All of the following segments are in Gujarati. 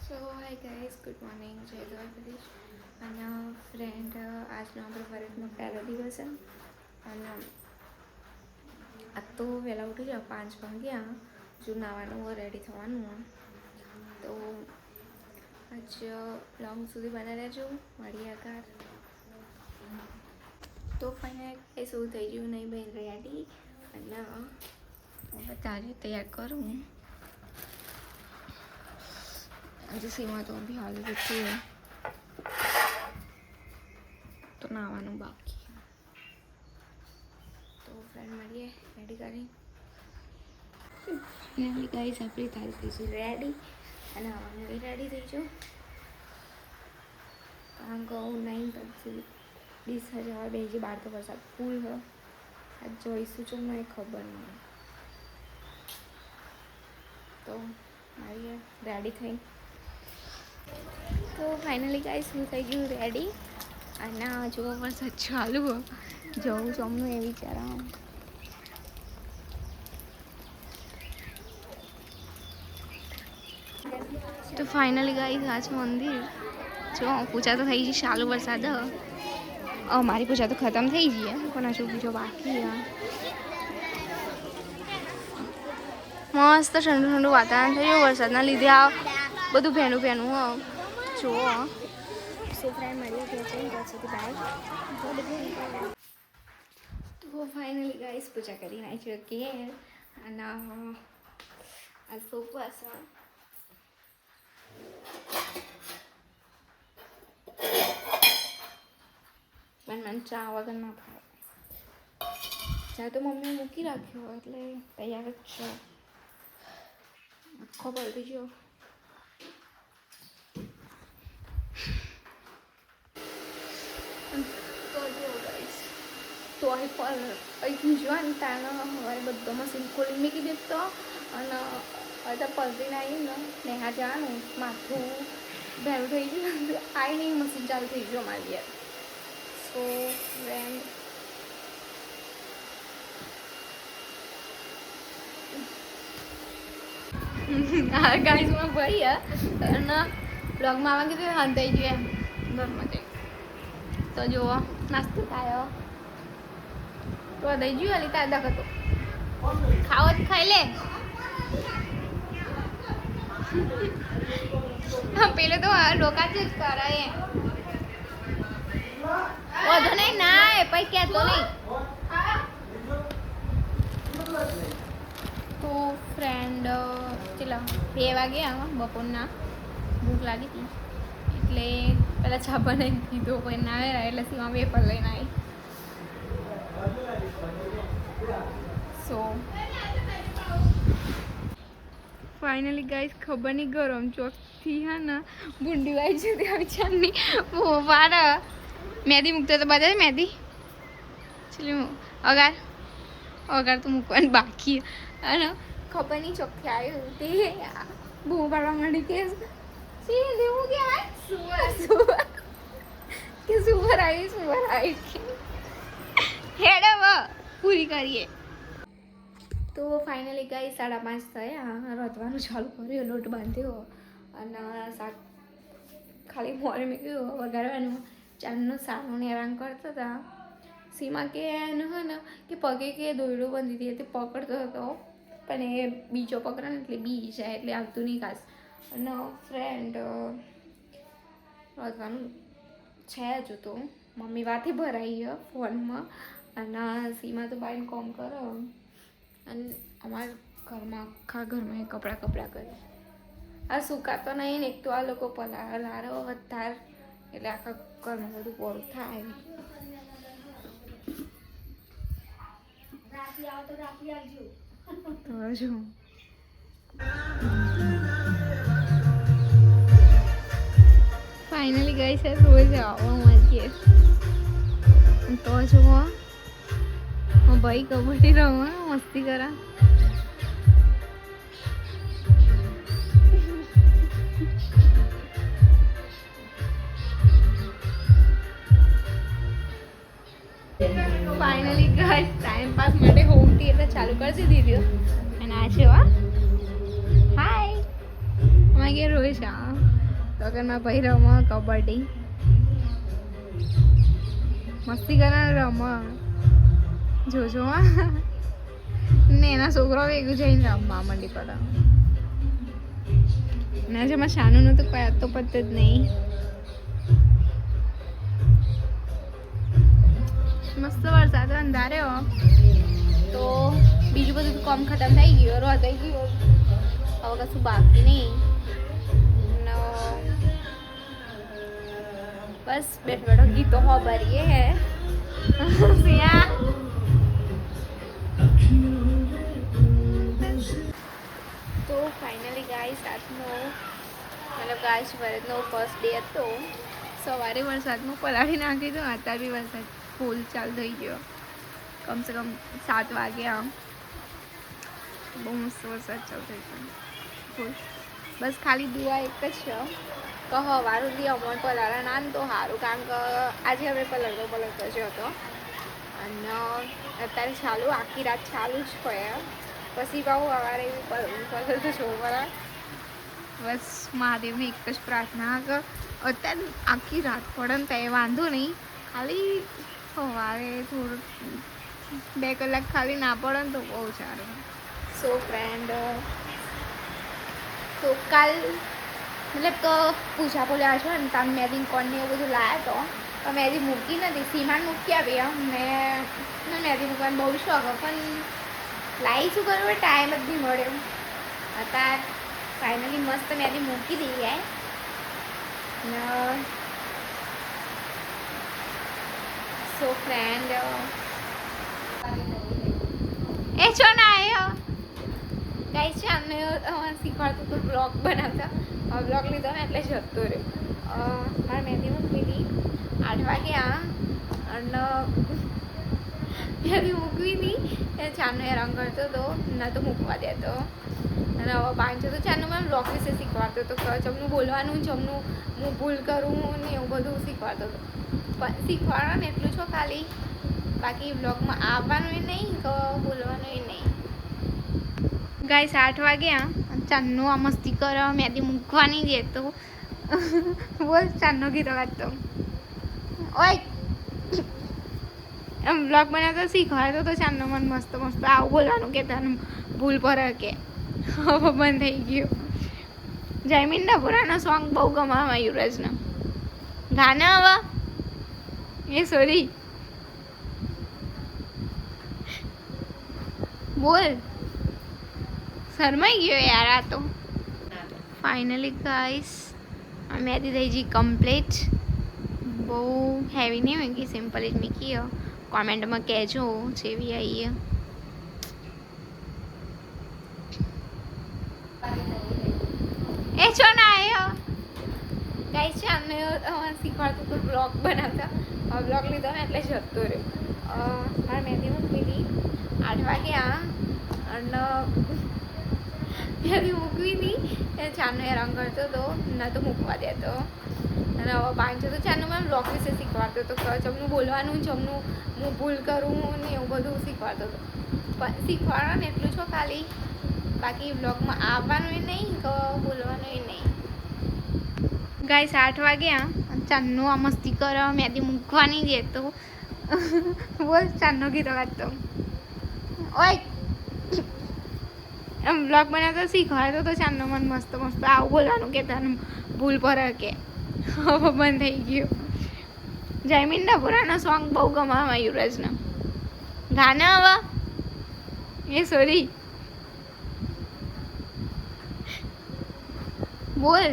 સો હાય ગાઈઝ, ગુડ મોર્નિંગ, જય દ્વારકાધીશ. અને ફ્રેન્ડ, આજનો આપણો ભારતનો પહેલો દિવસ છે. અને આજ તો વહેલા ઉઠી જાઓ, 5 વાગ્યા. જો નાવાનું રેડી થવાનું. તો આજ લોંગ સુધી બના રહેજો, મળીએ આગળ. તો ફાઇનલ એ શું થઈ ગયું નહીં બેન રેડી. અને હવે તારી તૈયાર કરું. આજે સીમા તો બી હાલ જતી તો નાવાનું બાકી. તો ફ્રેન્ડ મળીએ રેડી કરી. ફાઇનલી ગાઈસ આપણી થાળી થઈ છે રેડી. અને આવવાનું બી રેડી થઈ છું. કારણ કે હું નહીં પછી ડીસા જવા બે જે બહાર તો વરસાદ ફૂલ હોય. આજ જોઈશું છું મને ખબર નહીં. તો મળીએ રેડી થઈ. તો ફાઇનલી ગાઈસ હું થઈ ગયું રેડી. અને જો વરસાદ ચાલુ જવું જમનું એ વિચારા. તો ફાઇનલી ગાઈસ આ છે મંદિર. જો પૂજા તો થઈ ગઈ, ચાલુ વરસાદ. મારી પૂજા તો ખતમ થઈ ગઈ પણ હજુ બીજો બાકી. મસ્ત ઠંડુ ઠંડુ વાતાવરણ થયું વરસાદના લીધે. આ બધું ભેનું ભેનું જુઓ. સો ફ્રેન્ડ મળીએ ત્યાં છે બાય. તો ફાઇનલી ગાઈસ પૂજા કરી નાખી કે. અને આ સોપવાસ મને ચા વગર ના થાય. ચા તો મમ્મી મૂકી રાખ્યો એટલે તૈયાર જ છે. આખો પલટી ગયો. તો અહીં પર અહીંથી જોવાનું તાણે હવે બધો મશીન ખોલી મૂકી દેતો. અને હવે તો પલટીને આવીને નેહા જવાનું. માથું ભેરું થઈ ગયું. આવી નહીં મશીન ચાલુ થઈ ગયું અમારી યાર. સો ફ્રેન્ડ હા ગાઈસમાં ભરી અને બ્લોગમાં આવવા કીધું હાથ થઈ ગયું એમ ઘરમાં જઈ. તો જુઓ નાસ્તો ખાયો તો દઈ ગયું અલી તાર દખતો ખાવો જ ખાઈ લે. પેલો તો ડોકા જ કરાય વધુ નહીં ના એ પછી કહેતો નહીં. તો ફ્રેન્ડ ચલો 2 વાગે બપોરના ભૂખ લાગી હતી એટલે પેલા ચા બનાવી દીધો. કોઈ ના આવે એટલે સીમાં વેફર લઈને આવી. સો ફાઇનલી ગાઈસ ખબર નહીં ગરમ ચોકથી હા ને ભૂંડી વાઈ છે ત્યાં વિચારની વાર મહેંદી મૂકતો તો બધા મહેંદી ચલો અગાર તો મૂકવાનું બાકી. અને ખબર નહીં ચોકથી આવ્યું તે બૂમ પાડવા માંડી કે દેવું કે સુવર આવી હેડે પૂરી કરીએ. તો ફાઇનલી ગાઈ 5:30 થયા. રોધવાનું ચાલુ કર્યું, લોટ બાંધ્યો અને શાક ખાલી મોરે મૂક્યું વગાડવાનું. ચાંદનો સાનો હેરાન કરતા હતા. સીમા કે એનું હે ને કે પગે કે દોયડું બાંધી હતી તે પકડતો હતો પણ એ બીજો પકડે ને એટલે બી જાય એટલે આવતું નહીં ખાસ. અને ફ્રેન્ડ રોધવાનું છે હજુ તો મમ્મી વાથી ભરાઈ ફોનમાં. અને સીમા તો બાઈને કોમ કરો. અને અમારા ઘરમાં આખા ઘરમાં કપડાં કરે. આ સુકાતો નહીં ને એક તો આ લોકો લારો વધાર એટલે આખા ઘરમાં બધું પોરું થાય. ફાઇનલી ગઈ છે રોજ આવવા માંગીએ તો જુઓ ભાઈ કબડ્ડી રમવા મસ્તી કરા. ફાઇનલી ગાઈસ ટાઈમ પાસ માટે હોમ થિયેટર ચાલુ કરી દીધું. અને આ છે હાય અમારે ઘેર રોય છે. લગનમાં ભાઈ રમો કબડ્ડી મસ્તી કરે રમ જોજો ને એના છોકરો ભેગું જઈને રમવા માંડી પડે ને જેમાં શાનું નતું કોઈ તો પત જ નહીં મસ્ત વરસાદ અંધાર્યો તો બીજું બધું કામ ખતમ થઈ ગયું રો થઈ ગયું હવે કશું બાકી નહીં બસ બેઠો બેઠો ગીતો હો ભરીએ હે તો ફાઇનલી ગાઈસ આજનો મતલબ ગાઈસ ભરતનો ફર્સ્ટ ડે હતો સવારે વરસાદમાં પલાળી નાખી તો અત્યારે બી વરસાદ ફૂલ ચાલુ થઈ ગયો કમસે કમ 7 વાગ્યા બહુ મસ્ત વરસાદ ચાલુ થઈ ગયો ફૂલ બસ ખાલી દુઆ એક જ છે કે હવારું બી અમોન પલાળા ના તો સારું કારણ કે આજે હવે પલળતો જ હતો અને અત્યારે ચાલુ આખી રાત ચાલુ જ હોય પછી બહુ સવારે પલળતો જોવું પડે બસ મહાદેવની એક જ પ્રાર્થના કે અત્યારે આખી રાત પડે ને તે વાંધો નહીં ખાલી સવારે થોડું 2 કલાક ખાલી ના પડે ને તો બહુ સારું સો ફ્રેન્ડ તો કાલ મતલબ કે પૂછા બોલ્યા છો ને તમે મેદી કોણને એવું બધું લાવ્યા તો મેદી મૂકી નથી સીમાન મૂકી આવી મેં મેદી મૂકવાનો બહુ શોખ પણ લાવી શું કરવું ટાઈમ જ નહીં મળ્યો અત્યારે ફાઇનલી મસ્ત મેદી મૂકી દઈએ સો ફ્રેન્ડ એ છો ના આવ્યો ગાઈસ છે અમને શીખવાડતું હતું બ્લોગ બનાવતા બ્લોગ લીધો ને એટલે જતો રહ્યો મારે મહેંદી મૂકવી હતી 8 વાગ્યા અને મહેંદી મૂકવી હતી એ ચાનો હેરાન કરતો હતો ના તો મૂકવા દેતો અને હવે 5 તો ચાનો મને બ્લોગ વિશે શીખવાડતો હતો કે જમનું બોલવાનું જમનું હું ભૂલ કરું ને એવું બધું શીખવાડતો હતો પણ શીખવાડો ને એટલું છો ખાલી બાકી બ્લોગમાં આવવાનું નહીં કે બોલવાનું નહીં ગાઈસ 8 વાગ્યા ચાંદનો આ મસ્તી કરો મેદી મૂકવાની જ તો બોલ ચાંદનો ગીતો વાગતો ઓય એમ બ્લોગ બનાવતો શીખવાડતો તો ચાંદનો મને મસ્ત મસ્ત આવું બોલવાનું કે તને ભૂલ પર કે હવે બંધ થઈ ગયું જયમીન ડભોરાનો સોંગ બહુ ગમાવા યુવરાજનો ગાના આવા એ સોરી બોલ શરમાઈ ગયો યાર આ તો ફાઇનલી ગાઈસ મેદી થઈ ગઈ કમ્પ્લીટ બહુ હેવી નહીં હોય કે સિમ્પલ જ મૂકી કોમેન્ટમાં કહેજો જેવી આવીએ એ છો ના આવ્યો ગાઈસ છે અમને શીખવાડતું હતું બ્લોગ બનાવતા બ્લોગ લીધો ને એટલે જતો રહ્યો મારે મહેંદી મૂકવી હતી 8 વાગ્યા અને મહેંદી મૂકવી હતી એ ચાનો હેરાન કરતો હતો ના તો મૂકવા દેતો અને હવે 5 તો ચાનો મને બ્લોગ વિશે શીખવાડતો હતો કે જમનું બોલવાનું જમનું હું ભૂલ કરું ને એવું બધું શીખવાડતો હતો પણ શીખવાડો ને એટલું છો ખાલી બાકી બ્લોગમાં આવવાનું નહીં કે બોલવાનું નહીં ગાઈસ 8 વાગ્યા ચાંદનો આ મસ્તી કરો મેદી મૂકવાની જ તો બોલ ચાંદનો ગીતો વાગતો ઓય એમ બ્લોગ બનાવતો શીખવાડતો તો ચાંદનો મને મસ્ત મસ્ત આવું બોલવાનું કે તને ભૂલ પર કે હવે બંધ થઈ ગયું જયમીન ડભોરાનો સોંગ બહુ ગમાવા યુવરાજનો ગાના આવા એ સોરી બોલ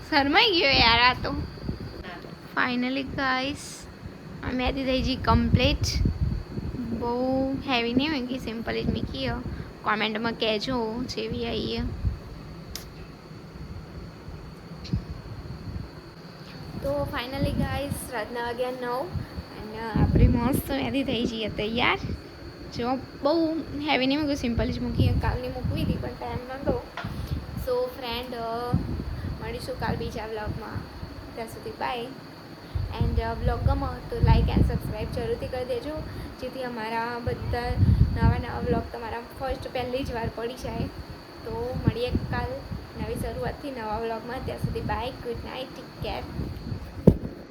શરમાઈ ગયો યાર આ તો ફાઇનલી ગાઈસ મેદી થઈ ગઈ કમ્પ્લીટ બહુ હેવી નહીં હોય કે સિમ્પલ જ મૂકી કોમેન્ટમાં કહેજો જેવી આવીએ તો ફાઇનલી ગાઈસ રાતના વાગ્યા 9 અને આપણી મસ્ત મેદી થઈ જઈએ તૈયાર જો બહુ હેવી નહીં મૂક્યું સિમ્પલ જ મૂકી કાલની મૂકવી હતી પણ ટાઈમ નહોતો સો ફ્રેન્ડ મળીશું કાલ બીજા વ્લોગમાં ત્યાં સુધી બાય એન્ડ વ્લોગ ગમો તો લાઈક એન્ડ સબસ્ક્રાઈબ જરૂરથી કરી દેજો જેથી અમારા બધા નવા વ્લોગ તમારા પહેલી જ વાર પડી જાય તો મળીએ કાલ નવી શરૂઆતથી નવા વ્લોગમાં. ત્યાં સુધી bye, good night, take care.